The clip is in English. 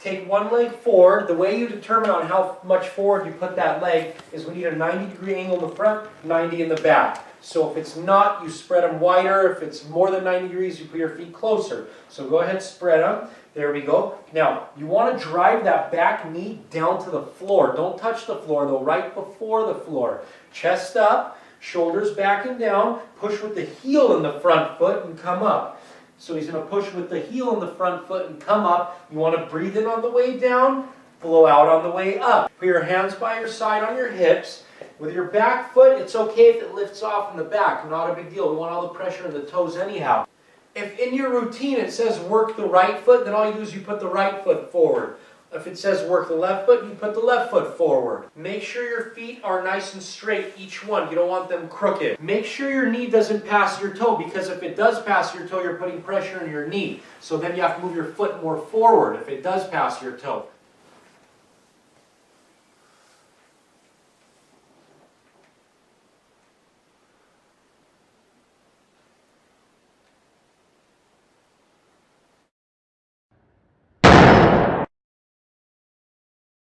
take one leg forward. The way you determine on how much forward you put that leg is we need a 90-degree angle in the front, 90 in the back. So if it's not, you spread them wider. If it's more than 90 degrees, you put your feet closer. So go ahead, spread them. There we go. Now, you want to drive that back knee down to the floor. Don't touch the floor, though, right before the floor. Chest up, shoulders back and down. Push with the heel in the front foot and come up. So he's going to push with the heel in the front foot and come up. You want to breathe in on the way down, blow out on the way up. Put your hands by your side on your hips. With your back foot, it's okay if it lifts off in the back. Not a big deal. We want all the pressure in the toes anyhow. If in your routine it says work the right foot, then all you do is you put the right foot forward. If it says work the left foot, you put the left foot forward. Make sure your feet are nice and straight, each one. You don't want them crooked. Make sure your knee doesn't pass your toe, because if it does pass your toe, you're putting pressure on your knee. So then you have to move your foot more forward if it does pass your toe.